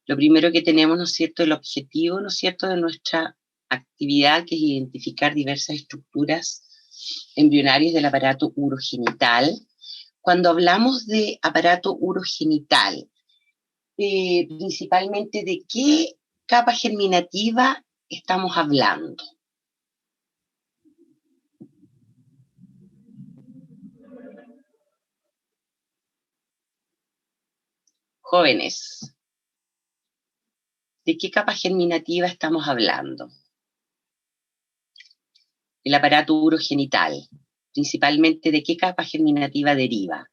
Lo primero que tenemos, ¿no es cierto?, el objetivo, ¿no es cierto?, de nuestra actividad, que es identificar diversas estructuras embrionarias del aparato urogenital. Cuando hablamos de aparato urogenital, principalmente, ¿de qué capa germinativa estamos hablando? Jóvenes, ¿de qué capa germinativa estamos hablando? El aparato urogenital, principalmente, ¿de qué capa germinativa deriva?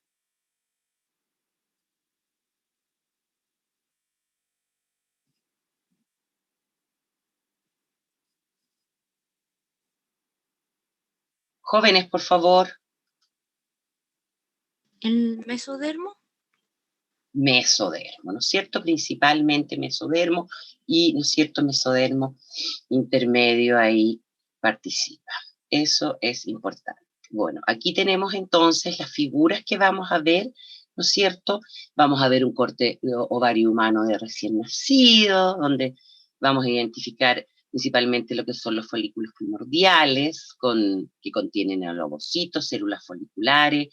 Jóvenes, por favor. ¿El mesodermo? Mesodermo, ¿no es cierto? Principalmente mesodermo, y, ¿no es cierto?, mesodermo intermedio ahí participa. Eso es importante. Bueno, aquí tenemos entonces las figuras que vamos a ver, ¿no es cierto? Vamos a ver un corte de ovario humano de recién nacido, donde vamos a identificar principalmente lo que son los folículos primordiales, que contienen el ovocito, células foliculares.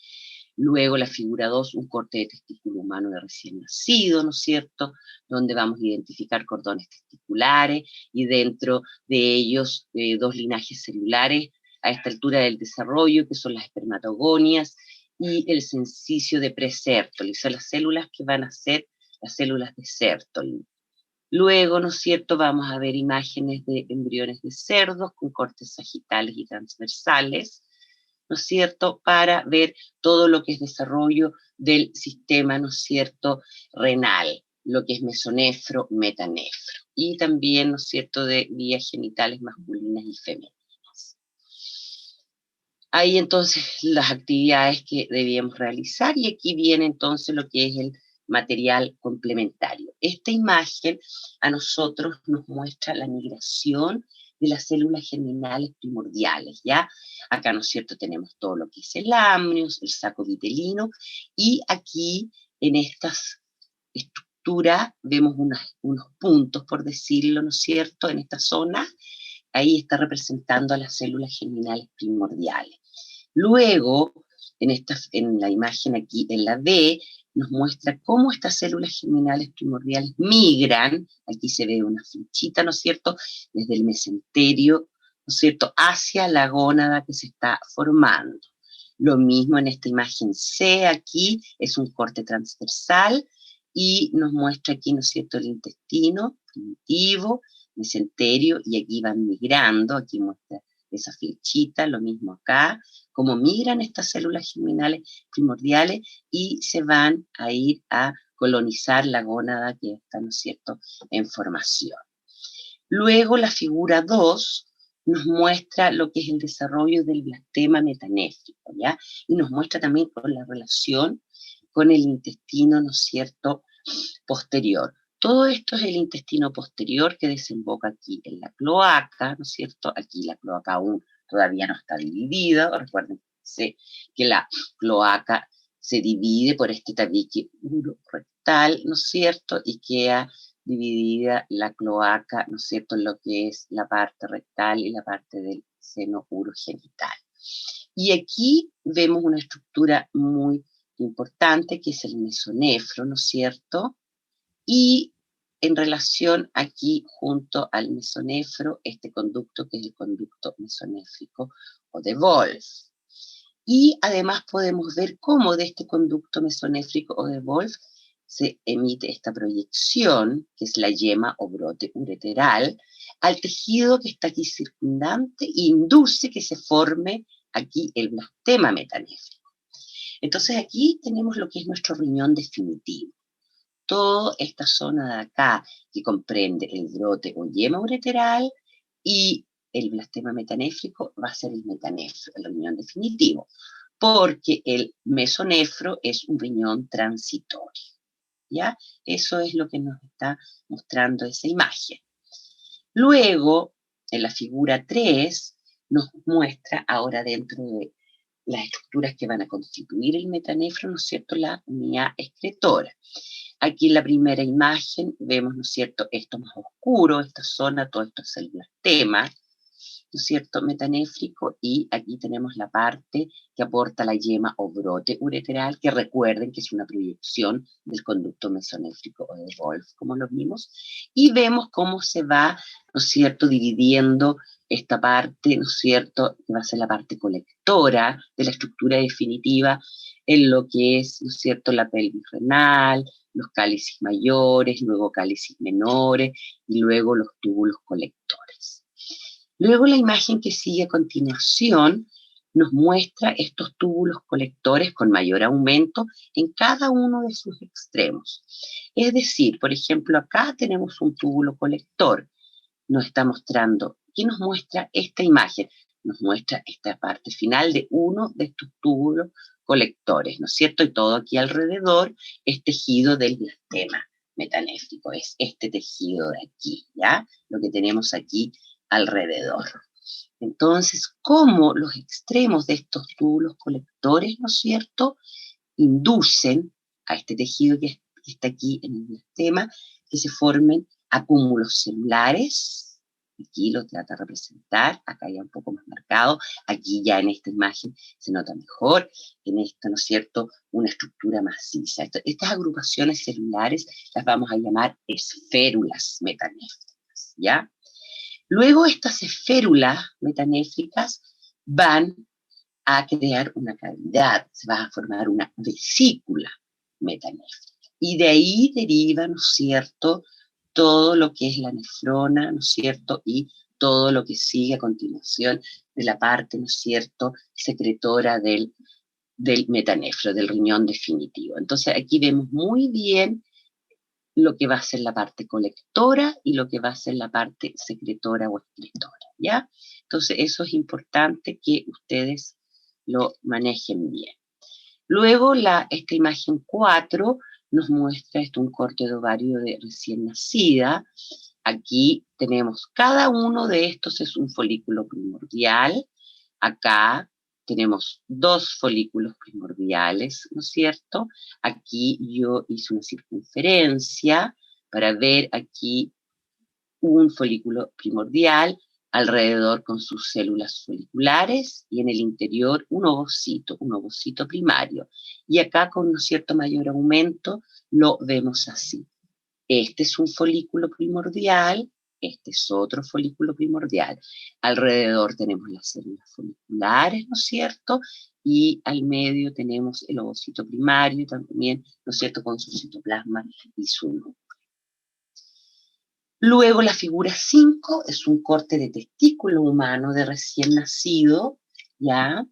Luego la figura 2, un corte de testículo humano de recién nacido, ¿no es cierto?, donde vamos a identificar cordones testiculares, y dentro de ellos 2 linajes celulares a esta altura del desarrollo, que son las espermatogonias y el sencicio de pre-Sertoli, son las células que van a ser las células de Sertoli. Luego, ¿no es cierto?, vamos a ver imágenes de embriones de cerdos con cortes sagitales y transversales, ¿no es cierto?, para ver todo lo que es desarrollo del sistema, ¿no es cierto?, renal, lo que es mesonefro, metanefro, y también, ¿no es cierto?, de vías genitales masculinas y femeninas. Ahí entonces las actividades que debíamos realizar, y aquí viene entonces lo que es el material complementario. Esta imagen a nosotros nos muestra la migración de las células germinales primordiales, ¿ya? Acá, ¿no es cierto?, tenemos todo lo que es el amnios, el saco vitelino, y aquí en estas estructuras vemos unos puntos, por decirlo, ¿no es cierto?, en esta zona. Ahí está representando a las células germinales primordiales. Luego, en la imagen aquí, en la B, nos muestra cómo estas células germinales primordiales migran, aquí se ve una flechita, ¿no es cierto?, desde el mesenterio, ¿no es cierto?, hacia la gónada que se está formando. Lo mismo en esta imagen C, aquí es un corte transversal, y nos muestra aquí, ¿no es cierto?, el intestino primitivo, mesenterio, y aquí van migrando, aquí muestra esa flechita, lo mismo acá, cómo migran estas células germinales primordiales y se van a ir a colonizar la gónada que está, ¿no es cierto?, en formación. Luego la figura 2 nos muestra lo que es el desarrollo del blastema metanéfrico, ¿ya? Y nos muestra también con la relación con el intestino, ¿no es cierto?, posterior. Todo esto es el intestino posterior que desemboca aquí en la cloaca, ¿no es cierto? Aquí la cloaca aún todavía no está dividida. Recuérdense que la cloaca se divide por este tabique urorectal, ¿no es cierto?, y queda dividida la cloaca, ¿no es cierto?, en lo que es la parte rectal y la parte del seno urogenital. Y aquí vemos una estructura muy importante, que es el mesonefro, ¿no es cierto?, y en relación aquí junto al mesonefro, este conducto que es el conducto mesonéfrico o de Wolf. Y además podemos ver cómo de este conducto mesonéfrico o de Wolf se emite esta proyección, que es la yema o brote ureteral, al tejido que está aquí circundante, e induce que se forme aquí el blastema metanéfrico. Entonces aquí tenemos lo que es nuestro riñón definitivo. Toda esta zona de acá, que comprende el brote o yema ureteral y el blastema metanéfrico, va a ser el metanefro, el riñón definitivo, porque el mesonefro es un riñón transitorio, ¿ya? Eso es lo que nos está mostrando esa imagen. Luego, en la figura 3, nos muestra ahora dentro las estructuras que van a constituir el metanefro, ¿no es cierto?, la unidad excretora. Aquí en la primera imagen vemos, ¿no es cierto?, esto más oscuro, esta zona, todo esto es células tema, ¿no es cierto?, metanéfrico, y aquí tenemos la parte que aporta la yema o brote ureteral, que recuerden que es una proyección del conducto mesonéfrico o de Wolf, como lo vimos, y vemos cómo se va, ¿no es cierto?, dividiendo esta parte, ¿no es cierto?, que va a ser la parte colectora de la estructura definitiva, en lo que es, ¿no es cierto?, la pelvis renal, los cálices mayores, luego cálices menores, y luego los túbulos colectores. Luego la imagen que sigue a continuación nos muestra estos túbulos colectores con mayor aumento en cada uno de sus extremos. Es decir, por ejemplo, acá tenemos un túbulo colector. Nos está mostrando, ¿qué nos muestra esta imagen? Nos muestra esta parte final de uno de estos túbulos colectores, ¿no es cierto? Y todo aquí alrededor es tejido del diastema metanéfrico, es este tejido de aquí, ¿ya? Lo que tenemos aquí alrededor. Entonces, cómo los extremos de estos túbulos colectores, ¿no es cierto?, inducen a este tejido que está aquí en el diastema, que se formen acúmulos celulares. Aquí lo trata de representar, acá ya un poco más marcado, aquí ya en esta imagen se nota mejor, en esta, ¿no es cierto?, una estructura maciza. Estas agrupaciones celulares las vamos a llamar esférulas metanéfricas, ¿ya? Luego estas esférulas metanéfricas van a crear una cavidad, se va a formar una vesícula metanéfrica. Y de ahí deriva, ¿no es cierto?, todo lo que es la nefrona, ¿no es cierto?, y todo lo que sigue a continuación de la parte, ¿no es cierto?, secretora del metanefro, del riñón definitivo. Entonces aquí vemos muy bien lo que va a ser la parte colectora y lo que va a ser la parte secretora o excretora, ¿ya? Entonces eso es importante que ustedes lo manejen bien. Luego esta imagen 4 nos muestra un corte de ovario de recién nacida. Aquí tenemos cada uno de estos es un folículo primordial. Acá tenemos 2 folículos primordiales, ¿no es cierto? Aquí yo hice una circunferencia para ver aquí un folículo primordial, alrededor con sus células foliculares, y en el interior un ovocito primario. Y acá con un cierto mayor aumento lo vemos así. Este es un folículo primordial, este es otro folículo primordial. Alrededor tenemos las células foliculares, ¿no es cierto? Y al medio tenemos el ovocito primario también, ¿no es cierto?, con su citoplasma y su núcleo. Luego la figura 5 es un corte de testículo humano de recién nacido, ¿ya?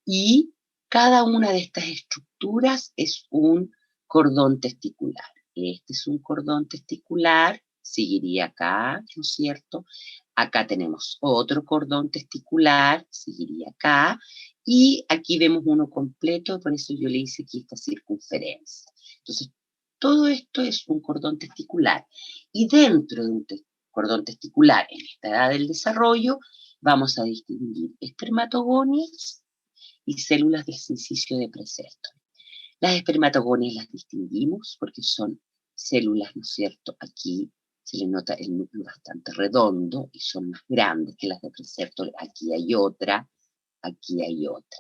Y cada una de estas estructuras es un cordón testicular. Este es un cordón testicular, seguiría acá, ¿no es cierto? Acá tenemos otro cordón testicular, seguiría acá, y aquí vemos uno completo, por eso yo le hice aquí esta circunferencia. Entonces, todo esto es un cordón testicular. Y dentro de un cordón testicular, en esta edad del desarrollo, vamos a distinguir espermatogonias y células del sincicio de preserto. Las espermatogonias las distinguimos porque son células, ¿no es cierto? Aquí se le nota el núcleo bastante redondo y son más grandes que las de preserto. Aquí hay otra, aquí hay otra.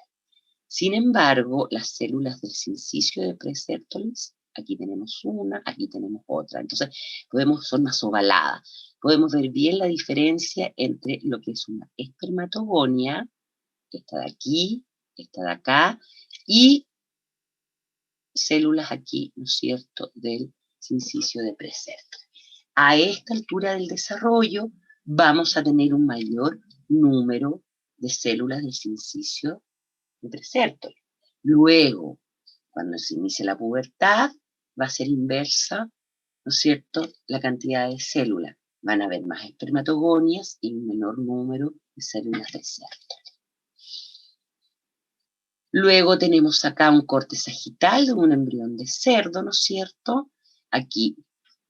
Sin embargo, las células del sincicio de Praesertolis, aquí tenemos una, aquí tenemos otra. Entonces, son más ovaladas. Podemos ver bien la diferencia entre lo que es una espermatogonia, esta de aquí, esta de acá, y células aquí, ¿no es cierto?, del sincicio de Praesertolis. A esta altura del desarrollo vamos a tener un mayor número de células del sincicio de Praesertolis. Luego, cuando se inicia la pubertad, va a ser inversa, ¿no es cierto?, la cantidad de células. Van a haber más espermatogonias y un menor número de células del certo. Luego tenemos acá un corte sagital de un embrión de cerdo, ¿no es cierto? Aquí,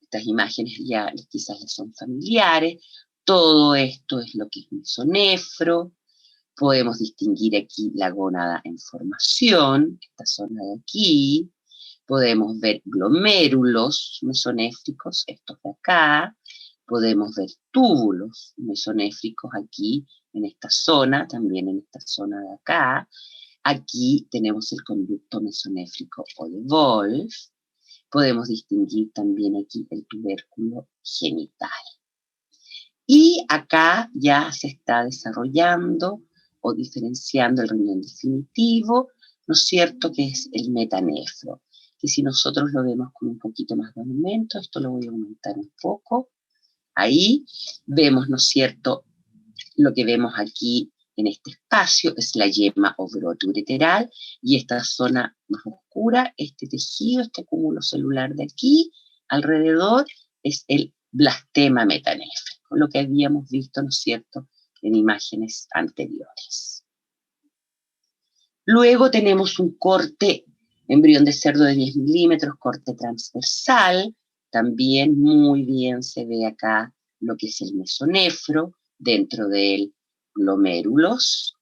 estas imágenes ya quizás les son familiares. Todo esto es lo que es mesonefro. Podemos distinguir aquí la gónada en formación, esta zona de aquí. Podemos ver glomérulos mesonéfricos, estos de acá. Podemos ver túbulos mesonéfricos aquí, en esta zona, también en esta zona de acá. Aquí tenemos el conducto mesonéfrico o de Wolff. Podemos distinguir también aquí el tubérculo genital. Y acá ya se está desarrollando o diferenciando el riñón definitivo, ¿no es cierto?, que es el metanefro, que si nosotros lo vemos con un poquito más de aumento, esto lo voy a aumentar un poco, ahí vemos, ¿no es cierto?, lo que vemos aquí en este espacio es la yema o brote ureteral, y esta zona más oscura, este tejido, este cúmulo celular de aquí, alrededor, es el blastema metanéfrico, lo que habíamos visto, ¿no es cierto?, en imágenes anteriores. Luego tenemos un corte, embrión de cerdo de 10 milímetros, corte transversal, también muy bien se ve acá lo que es el mesonefro, dentro de él glomérulos,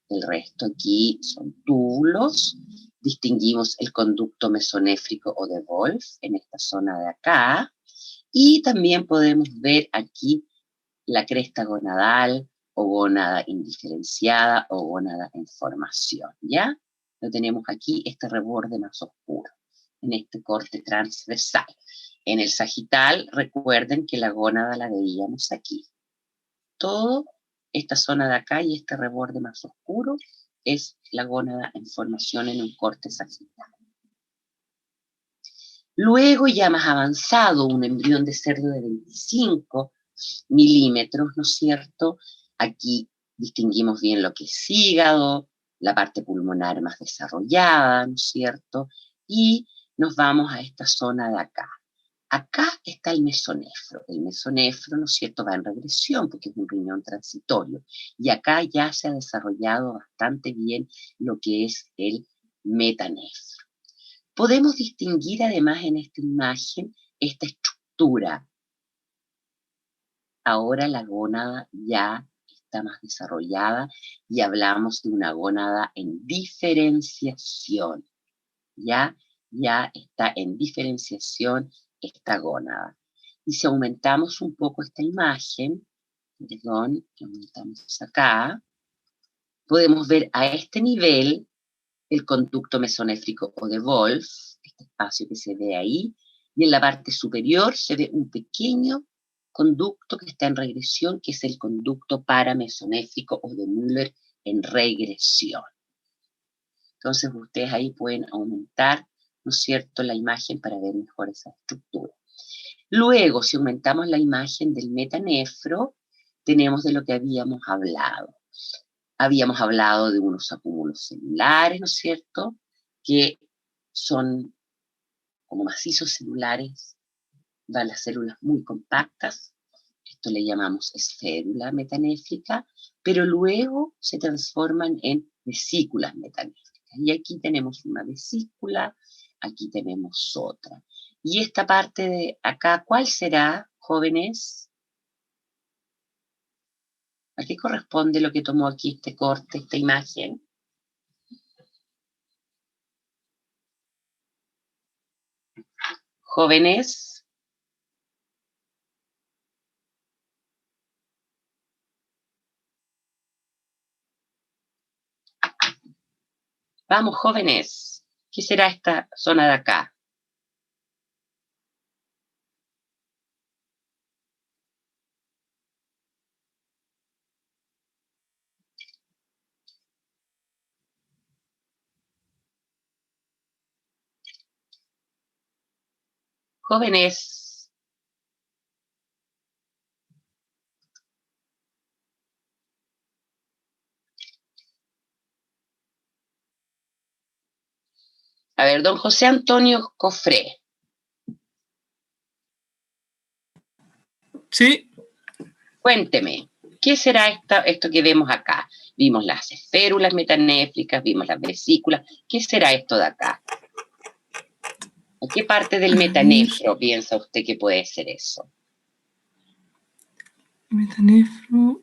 el resto aquí son túbulos, distinguimos el conducto mesonéfrico o de Wolff en esta zona de acá, y también podemos ver aquí la cresta gonadal o gónada indiferenciada o gónada en formación, ¿ya? Lo tenemos aquí, este reborde más oscuro, en este corte transversal. En el sagital, recuerden que la gónada la veíamos aquí. Todo esta zona de acá y este reborde más oscuro es la gónada en formación en un corte sagital. Luego, ya más avanzado, un embrión de cerdo de 25 milímetros, ¿no es cierto? Aquí distinguimos bien lo que es hígado, la parte pulmonar más desarrollada, ¿no es cierto? Y nos vamos a esta zona de acá. Acá está el mesonefro. El mesonefro, ¿no es cierto?, va en regresión porque es un riñón transitorio. Y acá ya se ha desarrollado bastante bien lo que es el metanefro. Podemos distinguir además en esta imagen esta estructura. Ahora la gónada ya está más desarrollada y hablamos de una gónada en diferenciación. Ya está en diferenciación esta gónada. Y si aumentamos un poco esta imagen, perdón, que aumentamos acá, podemos ver a este nivel el conducto mesonéfrico o de Wolff, este espacio que se ve ahí, y en la parte superior se ve un pequeño conducto que está en regresión, que es el conducto paramesonéfrico o de Müller en regresión. Entonces ustedes ahí pueden aumentar, ¿no es cierto?, la imagen para ver mejor esa estructura. Luego, si aumentamos la imagen del metanefro, tenemos de lo que habíamos hablado. Habíamos hablado de unos acúmulos celulares, ¿no es cierto?, que son como macizos celulares, van las células muy compactas, esto le llamamos esférula metanéfrica, pero luego se transforman en vesículas metanéfricas. Y aquí tenemos una vesícula, aquí tenemos otra. Y esta parte de acá, ¿cuál será, jóvenes? ¿A qué corresponde lo que tomó aquí este corte, esta imagen? Jóvenes. Vamos, jóvenes. ¿Qué será esta zona de acá? Jóvenes. A ver, don José Antonio Cofré. Sí. Cuénteme, ¿qué será esto que vemos acá? Vimos las esférulas metanéfricas, vimos las vesículas. ¿Qué será esto de acá? ¿A qué parte del metanefro piensa usted que puede ser eso? Metanefro.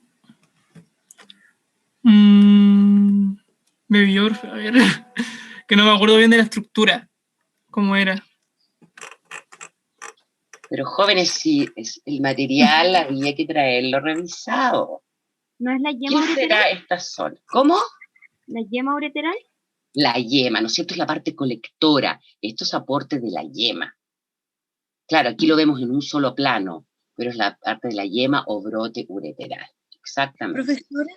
Bebiorf, a ver, que no me acuerdo bien de la estructura, cómo era. Pero jóvenes, si es el material había que traerlo revisado. ¿No es la ¿Qué yema ureteral? será esta zona? ¿Cómo? ¿La yema ureteral? La yema, ¿no es cierto? Es la parte colectora. Esto es aporte de la yema. Claro, aquí lo vemos en un solo plano, pero es la parte de la yema o brote ureteral. Exactamente. Profesora,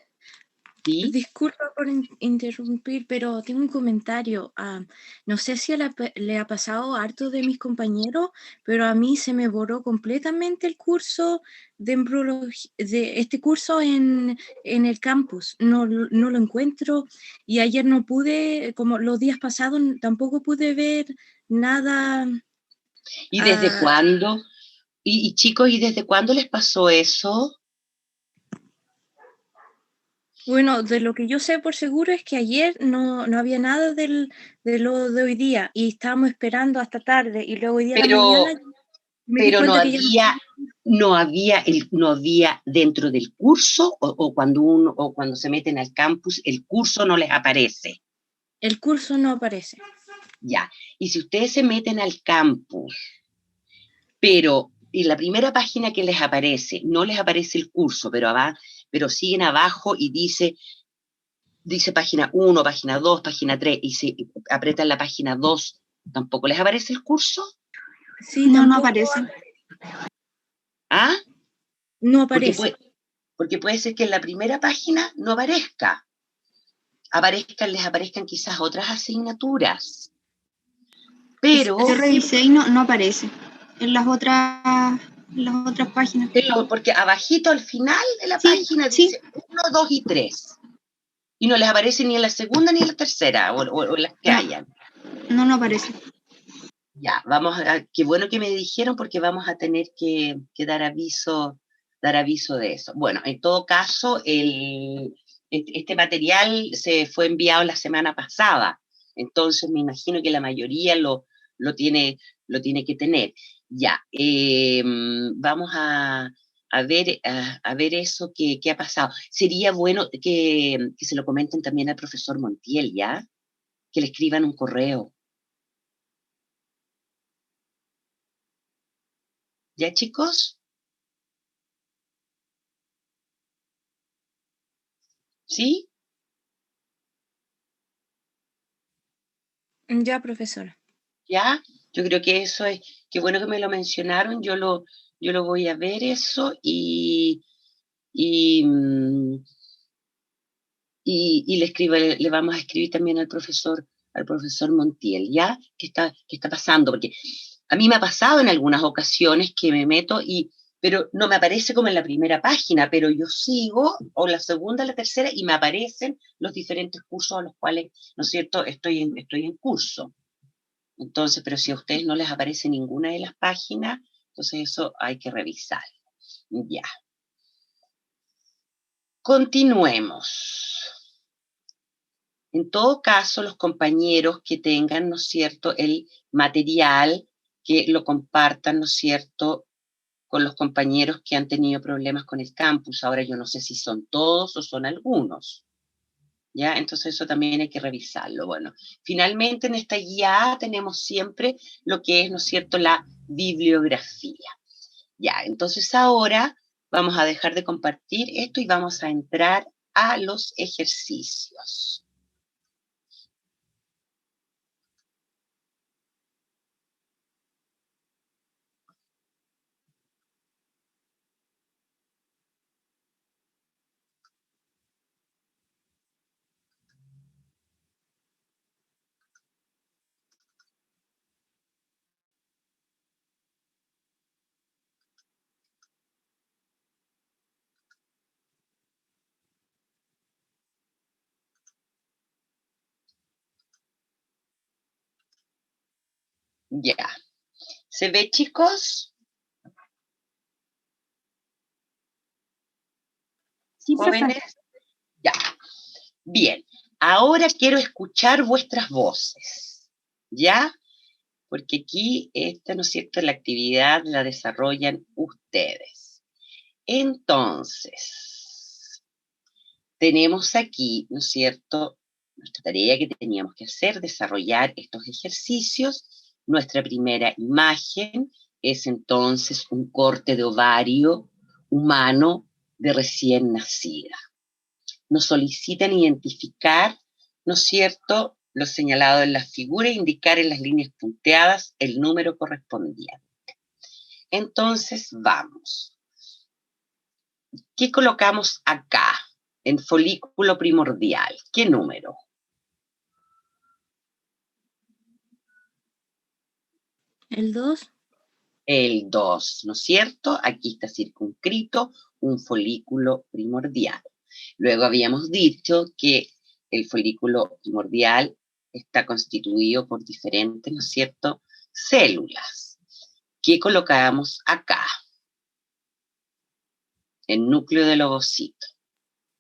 ¿Sí? disculpa por interrumpir, pero tengo un comentario. No sé si le ha pasado a harto de mis compañeros, pero a mí se me borró completamente el curso de embriología, de este curso en el campus. No lo encuentro y ayer no pude, como los días pasados, tampoco pude ver nada. ¿Y desde cuándo? Y chicos, ¿y desde cuándo les pasó eso? Bueno, de lo que yo sé por seguro es que ayer no había nada de lo de hoy día y estábamos esperando hasta tarde y luego hoy día a la mañana me di Pero cuenta que ya no había dentro del curso o cuando se meten al campus, el curso no les aparece. el curso no aparece. Ya. Y si ustedes se meten al campus, pero en la primera página que les aparece, no les aparece el curso, pero siguen abajo y dice página 1, página 2, página 3, y se apretan la página 2, ¿tampoco les aparece el curso? Sí, no aparece. ¿Ah? No aparece. Porque puede ser que en la primera página no aparezca. Les aparezcan quizás otras asignaturas. Pero yo revisé y no aparece en las otras páginas. Porque abajito al final de la página dice 1, 2 y 3. Y no les aparece ni en la segunda ni en la tercera, o las que hayan. No aparece. Ya, qué bueno que me dijeron porque vamos a tener que dar aviso de eso. Bueno, en todo caso, este material se fue enviado la semana pasada, entonces me imagino que la mayoría lo tiene que tener. Ya, vamos a ver eso que ha pasado. Sería bueno que se lo comenten también al profesor Montiel, ¿ya? Que le escriban un correo. ¿Ya, chicos? ¿Sí? Ya, profesora. ¿Ya? Yo creo que eso es, qué bueno que me lo mencionaron, yo lo voy a ver eso y, mm, y le vamos a escribir también al profesor Montiel, ¿ya? ¿Qué está pasando? Porque a mí me ha pasado en algunas ocasiones que me meto pero no me aparece como en la primera página, pero yo sigo, o la segunda, la tercera, y me aparecen los diferentes cursos a los cuales, ¿no es cierto?, estoy en curso. Entonces, pero si a ustedes no les aparece ninguna de las páginas, entonces eso hay que revisar. Ya. Continuemos. En todo caso, los compañeros que tengan, ¿no es cierto?, el material, que lo compartan, ¿no es cierto?, con los compañeros que han tenido problemas con el campus. Ahora yo no sé si son todos o son algunos. ¿Ya? Entonces eso también hay que revisarlo. Bueno, finalmente en esta guía tenemos siempre lo que es, ¿no es cierto?, la bibliografía. Ya, entonces ahora vamos a dejar de compartir esto y vamos a entrar a los ejercicios. Ya. ¿Se ve, chicos? Sí, ¿Jóvenes? Ya. Bien. Ahora quiero escuchar vuestras voces. ¿Ya? Porque aquí, esta, ¿no es cierto?, la actividad la desarrollan ustedes. Entonces, tenemos aquí, ¿no es cierto?, nuestra tarea que teníamos que hacer, desarrollar estos ejercicios. Nuestra primera imagen es entonces un corte de ovario humano de recién nacida. Nos solicitan identificar, ¿no es cierto?, lo señalado en la figura e indicar en las líneas punteadas el número correspondiente. Entonces, vamos. ¿Qué colocamos acá? En folículo primordial. ¿Qué número? El 2. El 2, ¿no es cierto? Aquí está circunscrito un folículo primordial. Luego habíamos dicho que el folículo primordial está constituido por diferentes, ¿no es cierto?, células. ¿Qué colocamos acá? El núcleo del ovocito.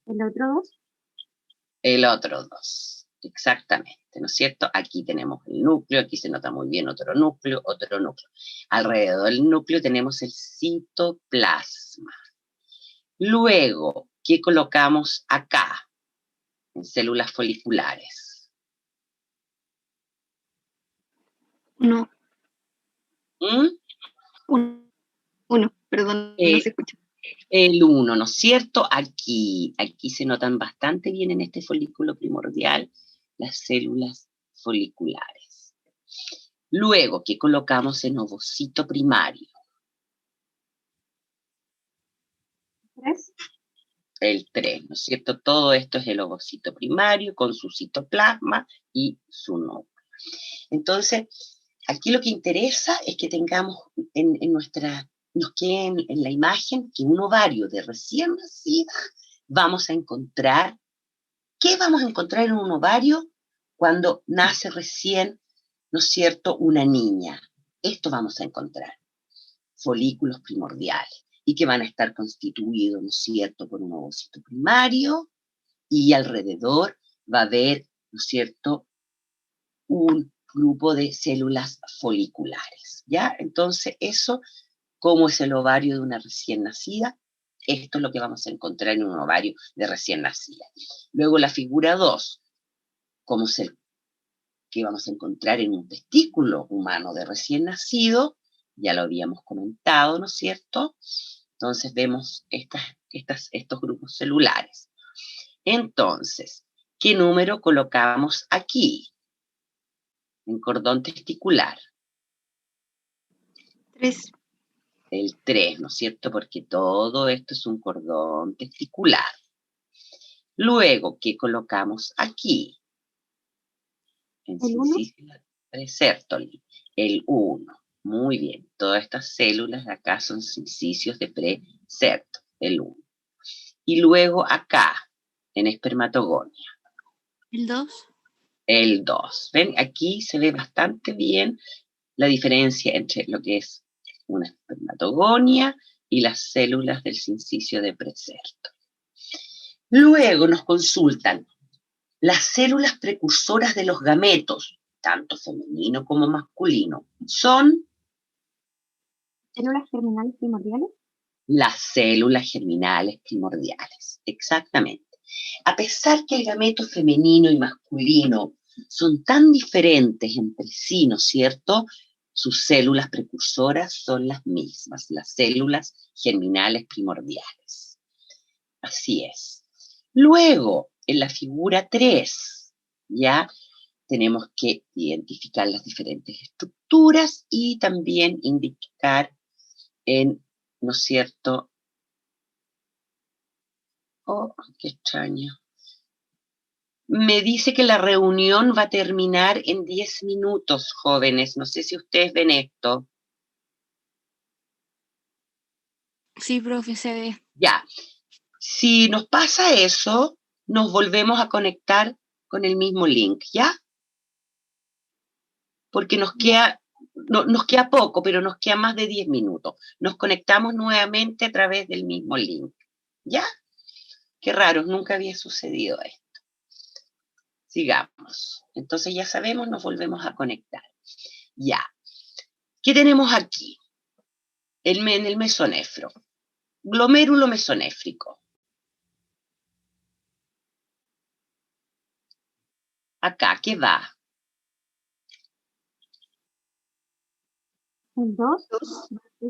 ¿El otro 2? El otro 2, exactamente, ¿no es cierto? Aquí tenemos el núcleo, aquí se nota muy bien otro núcleo, otro núcleo. Alrededor del núcleo tenemos el citoplasma. Luego, ¿qué colocamos acá? En células foliculares. 1. ¿Mm? 1, perdón, no se escucha. El 1, ¿no es cierto? Aquí se notan bastante bien en este folículo primordial las células foliculares. Luego, ¿qué colocamos en ovocito primario? 3. El 3, ¿no es cierto? Todo esto es el ovocito primario con su citoplasma y su núcleo. Entonces, aquí lo que interesa es que tengamos nos quede en la imagen que un ovario de recién nacida vamos a encontrar. ¿Qué vamos a encontrar en un ovario cuando nace recién, ¿no es cierto?, una niña? Esto vamos a encontrar, folículos primordiales, y que van a estar constituidos, ¿no es cierto?, por un ovocito primario, y alrededor va a haber, ¿no es cierto?, un grupo de células foliculares, ¿ya? Entonces, eso, ¿cómo es el ovario de una recién nacida? Esto es lo que vamos a encontrar en un ovario de recién nacida. Luego la figura 2, ¿cómo es el que vamos a encontrar en un testículo humano de recién nacido? Ya lo habíamos comentado, ¿no es cierto? Entonces vemos estos grupos celulares. Entonces, ¿qué número colocamos aquí? En cordón testicular. 3. El 3, ¿no es cierto? Porque todo esto es un cordón testicular. Luego, ¿qué colocamos aquí? En ¿El 1? Presertoli. El 1. Muy bien. Todas estas células de acá son sincicios de preserto. El 1. Y luego acá, en espermatogonia. El 2. El 2. ¿Ven? Aquí se ve bastante bien la diferencia entre lo que es una espermatogonia y las células del sincicio de preserto. Luego nos consultan las células precursoras de los gametos, tanto femenino como masculino, son ¿Células germinales primordiales? las células germinales primordiales, exactamente. A pesar que el gameto femenino y masculino son tan diferentes entre sí, ¿no es cierto?, sus células precursoras son las mismas, las células germinales primordiales. Así es. Luego, en la figura 3, ya tenemos que identificar las diferentes estructuras y también indicar ¿no es cierto? Oh, qué extraño. Me dice que la reunión va a terminar en 10 minutos, jóvenes. No sé si ustedes ven esto. Sí, profe, se ve. Ya. Si nos pasa eso, nos volvemos a conectar con el mismo link, ¿ya? Porque nos queda poco, pero nos queda más de 10 minutos. Nos conectamos nuevamente a través del mismo link, ¿ya? Qué raro, nunca había sucedido esto. Sigamos. Entonces ya sabemos, nos volvemos a conectar. Ya. ¿Qué tenemos aquí? En el mesonefro. Glomérulo mesonéfrico. Acá, ¿qué va? El 2.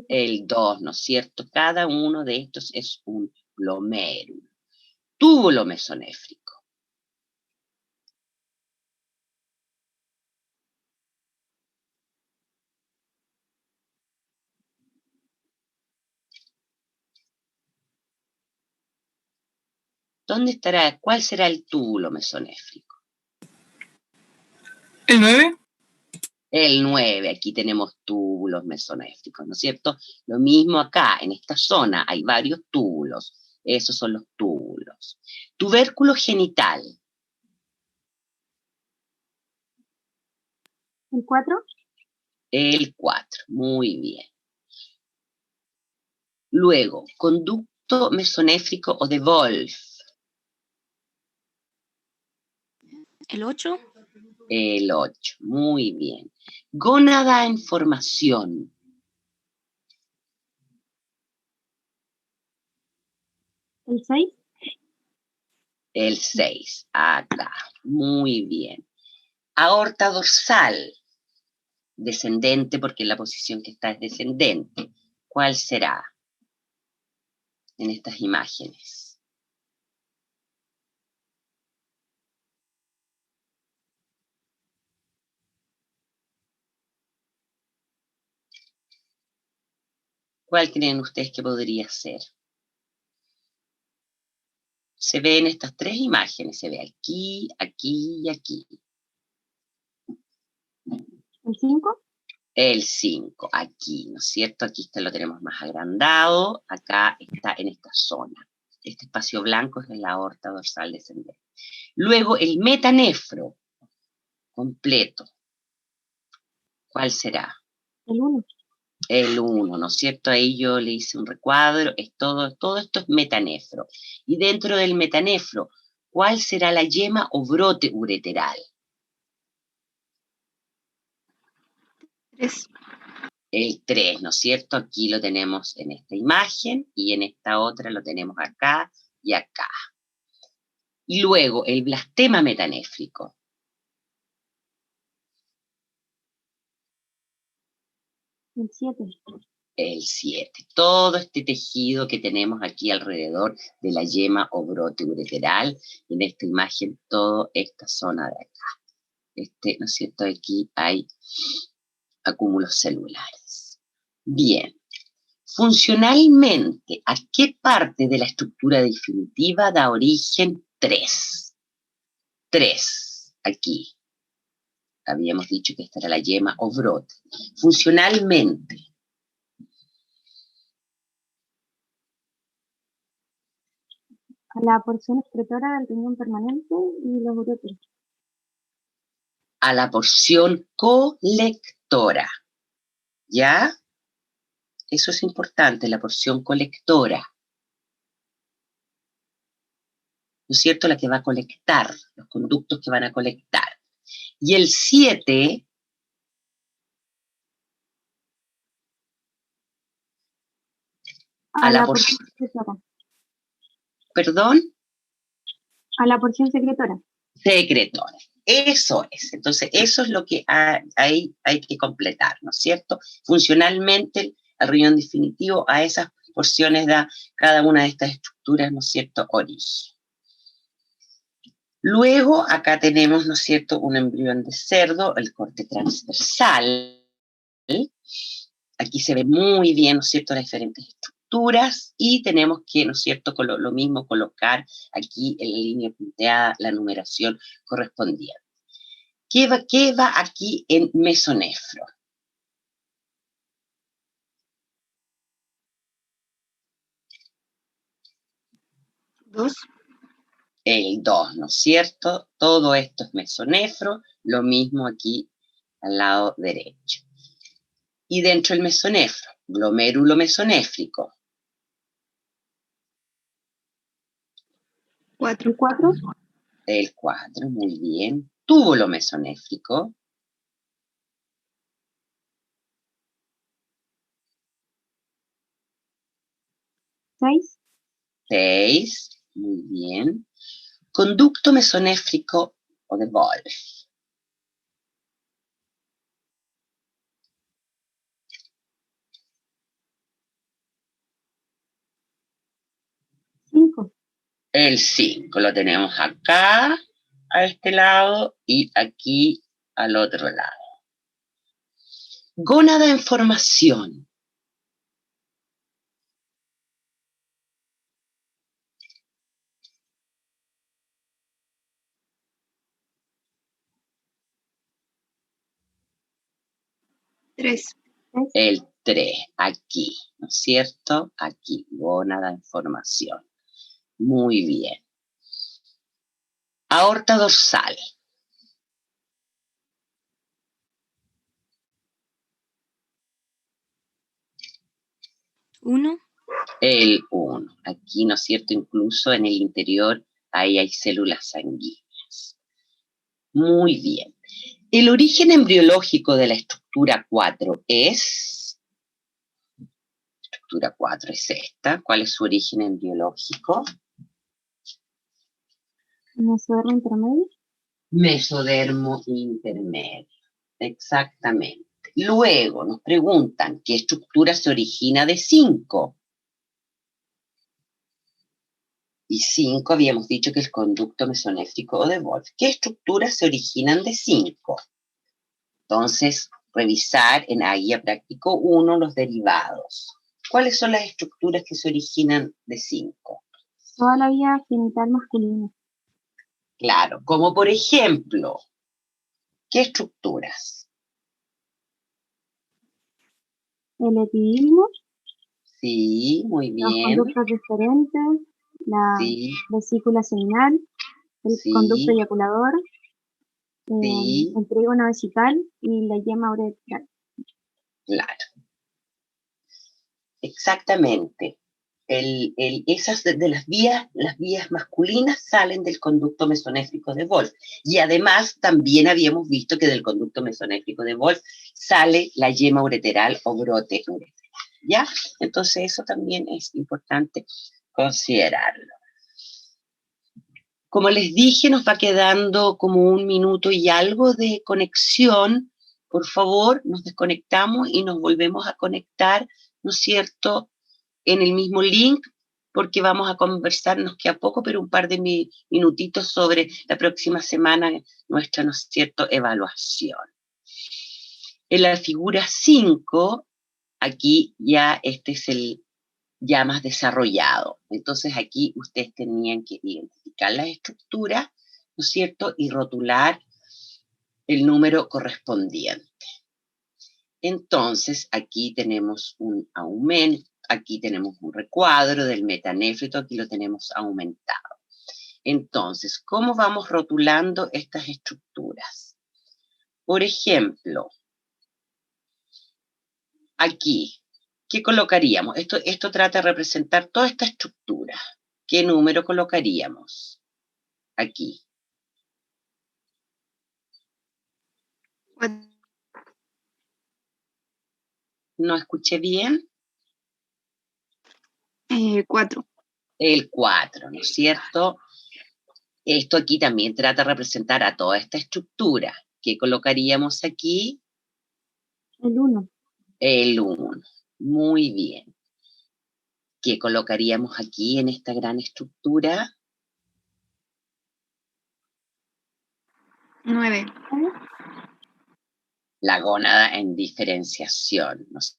El 2, ¿no es cierto? Cada uno de estos es un glomérulo. Túbulo mesonéfrico. ¿Dónde estará? ¿Cuál será el túbulo mesonéfrico? ¿El 9? El 9, aquí tenemos túbulos mesonéfricos, ¿no es cierto? Lo mismo acá, en esta zona hay varios túbulos. Esos son los túbulos. Tubérculo genital. El 4. El 4, muy bien. Luego, conducto mesonéfrico o de Wolf. ¿El 8? El 8, muy bien. Gónada en formación. El 6. El 6, acá, muy bien. Aorta dorsal, descendente porque la posición que está es descendente. ¿Cuál será en estas imágenes? ¿Cuál creen ustedes que podría ser? Se ve en estas tres imágenes, se ve aquí, aquí y aquí. El 5. El 5, aquí, ¿no es cierto? Aquí lo tenemos más agrandado, acá está en esta zona. Este espacio blanco es la aorta dorsal descendente. Luego el metanefro completo. ¿Cuál será? El 1. El 1, ¿no es cierto? Ahí yo le hice un recuadro, todo esto es metanefro. Y dentro del metanefro, ¿cuál será la yema o brote ureteral? 3. El 3, ¿no es cierto? Aquí lo tenemos en esta imagen y en esta otra lo tenemos acá y acá. Y luego el blastema metanéfrico. El 7. El 7. Todo este tejido que tenemos aquí alrededor de la yema o brote ureteral. En esta imagen, toda esta zona de acá. ¿No es cierto? Aquí hay acúmulos celulares. Bien. Funcionalmente, ¿a qué parte de la estructura definitiva da origen 3? 3, aquí. Habíamos dicho que esta era la yema o brote. Funcionalmente, A la porción excretora del riñón permanente y los uréteros. a la porción colectora. ¿Ya? Eso es importante, la porción colectora. ¿No es cierto? La que va a colectar, los conductos que van a colectar. Y el 7, A la porción secretora. perdón, A la porción secretora. secretora. Eso es. Entonces, eso es lo que hay que completar, ¿no es cierto? Funcionalmente, el riñón definitivo a esas porciones da cada una de estas estructuras, ¿no es cierto?, origen. Luego, acá tenemos, ¿no es cierto?, un embrión de cerdo, el corte transversal. Aquí se ve muy bien, ¿no es cierto?, las diferentes estructuras y tenemos que, ¿no es cierto?, lo mismo colocar aquí en la línea punteada la numeración correspondiente. ¿Qué va aquí en mesonefro? Dos. El 2, ¿no es cierto? Todo esto es mesonefro, lo mismo aquí al lado derecho. Y dentro del mesonefro, glomérulo mesonéfrico. 4. 4. El 4, muy bien. Túbulo mesonéfrico. 6. 6, muy bien. Conducto mesonéfrico o de Wolf. Cinco. El 5 lo tenemos acá, a este lado, y aquí al otro lado. Gónada en formación. Tres. El 3, aquí, ¿no es cierto? Aquí, gónada en formación. Muy bien. Aorta dorsal. Uno. El 1. Aquí, ¿no es cierto? Incluso en el interior, ahí hay células sanguíneas. Muy bien. El origen embriológico de la estructura 4 es... Estructura 4 es esta. ¿Cuál es su origen embriológico? Mesodermo intermedio. Mesodermo intermedio. Exactamente. Luego nos preguntan qué estructura se origina de 5. Y 5 habíamos dicho que es conducto mesonéfrico o de Wolf. ¿Qué estructuras se originan de 5? Entonces, revisar en la guía práctico 1 los derivados. ¿Cuáles son las estructuras que se originan de 5? Toda la vía genital masculina. Claro, como por ejemplo, ¿qué estructuras? El epidilmo, Sí, muy los bien. conductos deferentes, la Sí, vesícula seminal, el conducto sí, eyaculador, sí, el trígono vesical y la yema uretral. claro. Exactamente. Esas de las vías masculinas salen del conducto mesonéfrico de Wolf. Y además también habíamos visto que del conducto mesonéfrico de Wolf sale la yema ureteral o brote ureteral. ¿Ya? Entonces eso también es importante considerarlo. Como les dije, nos va quedando como 1 minuto y algo de conexión. Por favor, nos desconectamos y nos volvemos a conectar, ¿no es cierto?, en el mismo link, porque vamos a conversarnos que a poco, pero un par de minutitos sobre la próxima semana, nuestra, ¿no es cierto?, evaluación. En la figura 5, aquí ya este es el ya más desarrollado. Entonces aquí ustedes tenían que identificar la estructura, ¿no es cierto?, y rotular el número correspondiente. Entonces, aquí tenemos un aumento, aquí tenemos un recuadro del metanéfrito, aquí lo tenemos aumentado. Entonces, ¿cómo vamos rotulando estas estructuras? Por ejemplo, aquí, ¿qué colocaríamos? Esto trata de representar toda esta estructura. ¿Qué número colocaríamos? Aquí. ¿No escuché bien? 4. El 4, ¿no es cierto? Esto aquí también trata de representar a toda esta estructura. ¿Qué colocaríamos aquí? El 1. El 1. Muy bien. ¿Qué colocaríamos aquí en esta gran estructura? 9. La gónada en diferenciación, ¿no es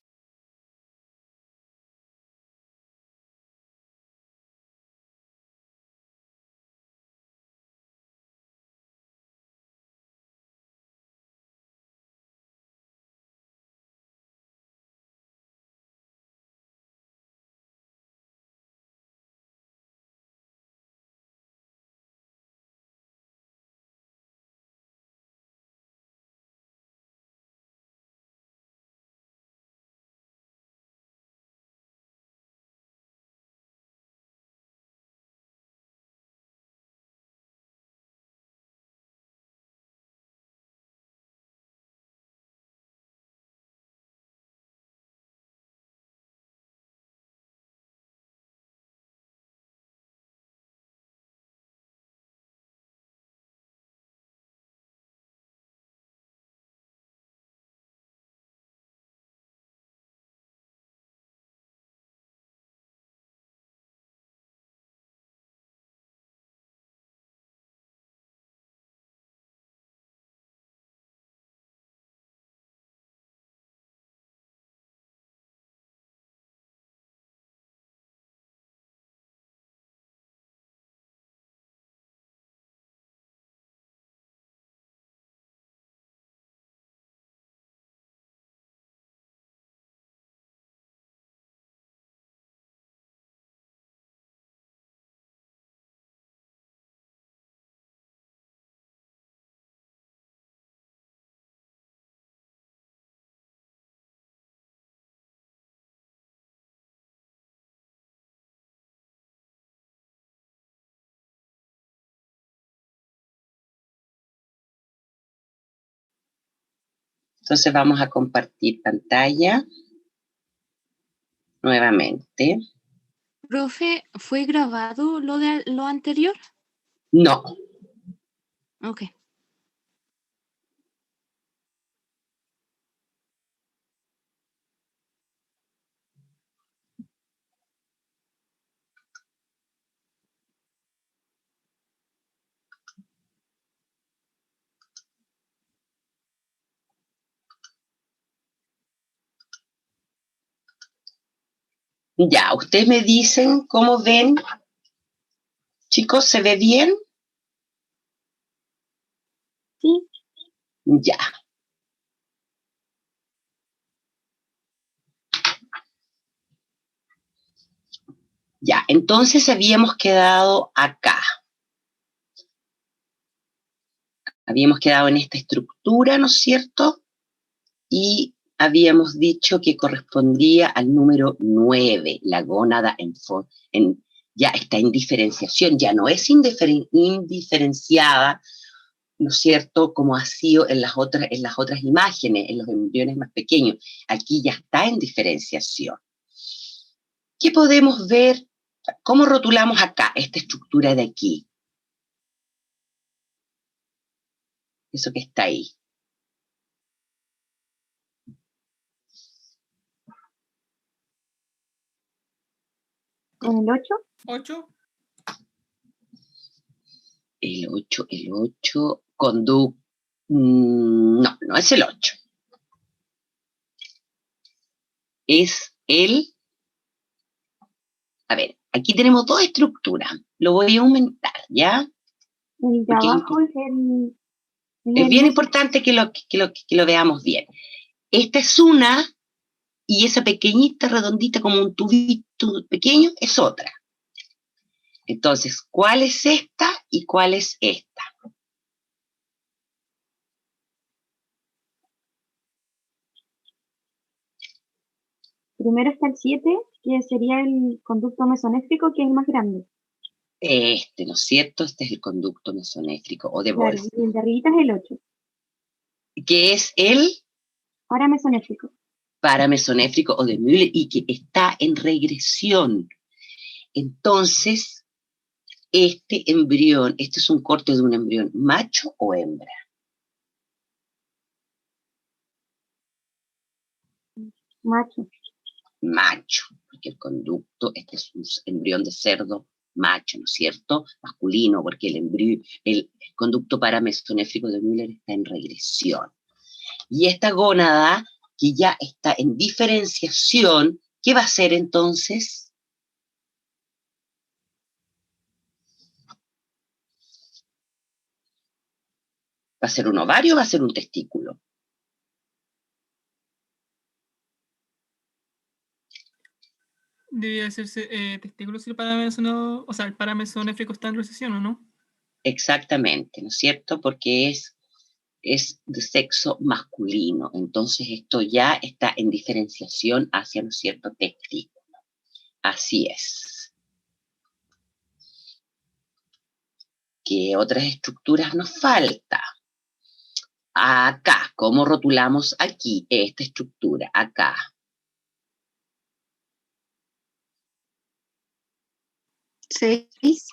Entonces vamos a compartir pantalla nuevamente. Profe, ¿fue grabado lo anterior? No, Ok. ya, ustedes me dicen cómo ven. Chicos, ¿se ve bien? Sí, Ya. Ya, entonces habíamos quedado acá. Habíamos quedado en esta estructura, ¿no es cierto? Y habíamos dicho que correspondía al número 9, la gónada ya está en diferenciación, ya no es indiferenciada, ¿no es cierto?, como ha sido en las otras imágenes, en los embriones más pequeños. Aquí ya está en diferenciación. ¿Qué podemos ver? ¿Cómo rotulamos acá esta estructura de aquí? Eso que está ahí. con el 8. 8. El 8, no, no es el 8. Es a ver, aquí tenemos dos estructuras. Lo voy a aumentar, ¿ya? El de Porque abajo es el... es bien meso. importante que lo veamos bien. Esta es una, y esa pequeñita, redondita, como un tubito pequeño, es otra. Entonces, ¿cuál es esta y cuál es esta? Primero está el 7, que sería el conducto mesonéfrico, que es el más grande. ¿No es cierto? Este es el conducto mesonéfrico o de Claro, Wolf, y el de arribita es el 8, que es el paramesonéfrico. paramesonéfrico o de Müller y que está en regresión. Entonces, este embrión, este es un corte de un embrión, macho o hembra. Macho. Macho, porque el conducto, este es un embrión de cerdo macho, ¿no es cierto? Masculino, porque el conducto paramesonéfrico de Müller está en regresión. Y esta gónada, que ya está en diferenciación, ¿qué va a hacer entonces? ¿Va a ser un ovario o va a ser un testículo? Debía hacerse testículo si el paramesonéfrico, o sea, el paramesonéfrico está en recesión, ¿o no? Exactamente, ¿no es cierto? Porque es de sexo masculino, entonces esto ya está en diferenciación hacia, ¿no es cierto?, testículo. Así es. ¿Qué otras estructuras nos falta? Acá, ¿cómo rotulamos aquí esta estructura? Acá. 6.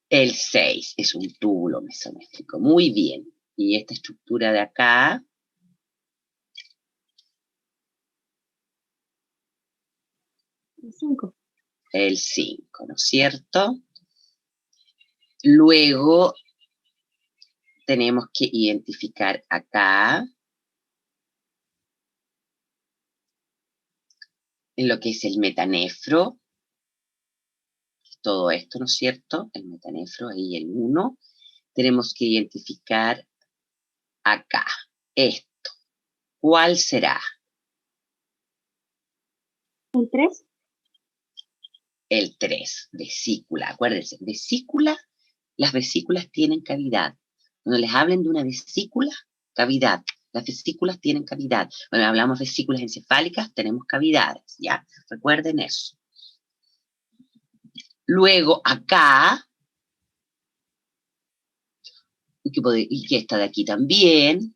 El 6 es un túbulo mesonéfrico. Muy bien. Y esta estructura de acá, El 5. el 5, ¿no es cierto? Luego tenemos que identificar acá, en lo que es el metanefro, todo esto, ¿no es cierto? El metanefro, ahí el 1. Tenemos que identificar acá, esto. ¿Cuál será? El 3. El 3, vesícula. Acuérdense, vesícula, las vesículas tienen cavidad. Cuando les hablen de una vesícula, cavidad. Las vesículas tienen cavidad. Cuando hablamos de vesículas encefálicas, tenemos cavidades, ¿ya? Recuerden eso. Luego, acá, y que está de aquí también,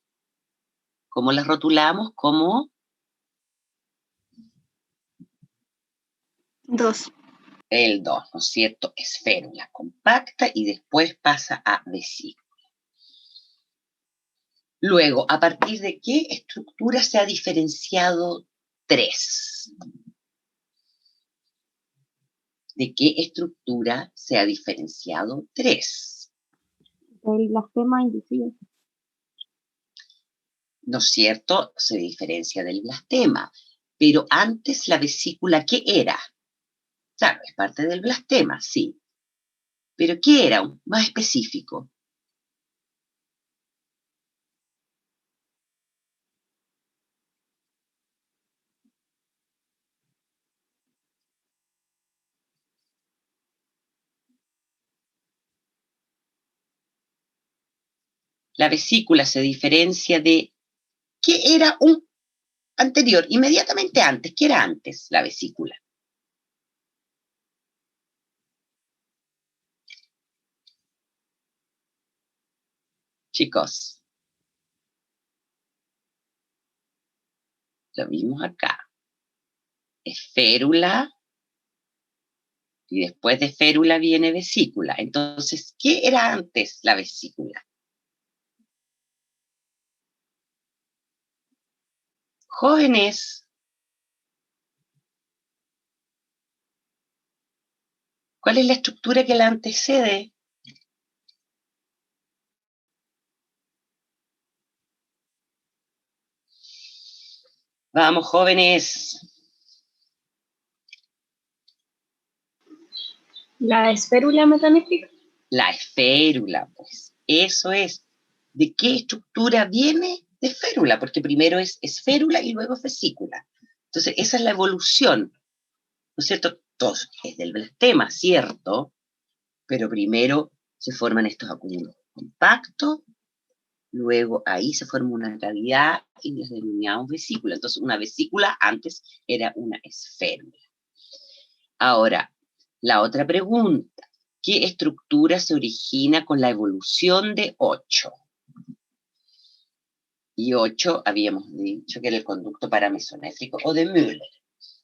¿Cómo las rotulamos? Como 2. el 2, ¿no es cierto? Es férula compacta y después pasa a vesícula. Luego, ¿a partir de qué estructura se ha diferenciado 3? ¿De qué estructura se ha diferenciado 3? El blastema inducido. ¿No es cierto? Se diferencia del blastema. Pero antes la vesícula, ¿qué era? Claro, es parte del blastema, sí. Pero ¿qué era? Más específico. La vesícula se diferencia de... ¿Qué era un anterior? Inmediatamente antes. ¿Qué era antes la vesícula? Chicos, lo vimos acá. Es férula y después de férula viene vesícula. Entonces, ¿qué era antes la vesícula? Jóvenes, ¿cuál es la estructura que la antecede? Vamos, jóvenes. La esférula metanéfrica. La esférula, pues. Eso es. ¿De qué estructura viene? De férula, porque primero es esférula y luego vesícula. Entonces, esa es la evolución, ¿no es cierto? Todo es del blastema, ¿cierto? Pero primero se forman estos acúmulos compactos, luego ahí se forma una cavidad y les denominamos vesícula. Entonces, una vesícula antes era una esférula. Ahora, la otra pregunta. ¿Qué estructura se origina con la evolución de 8? Y 8 habíamos dicho que era el conducto paramesonéfrico o de Müller.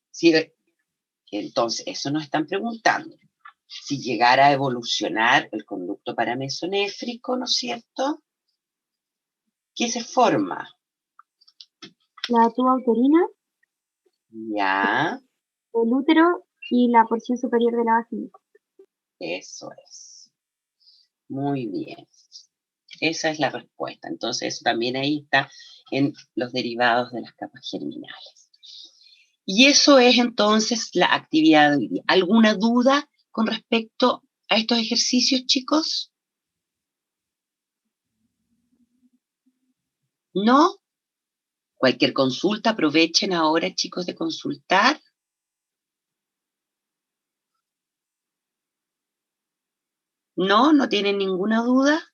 ¿Sí? Entonces, eso nos están preguntando. Si llegara a evolucionar el conducto paramesonéfrico, ¿no es cierto? ¿Qué se forma? La tuba uterina, Ya, el útero y la porción superior de la vagina. eso es. Muy bien. Esa es la respuesta. Entonces, eso también ahí está en los derivados de las capas germinales. Y eso es entonces la actividad de hoy día. ¿Alguna duda con respecto a estos ejercicios, chicos? ¿No? Cualquier consulta, aprovechen ahora, chicos, de consultar. ¿No? ¿No tienen ninguna duda?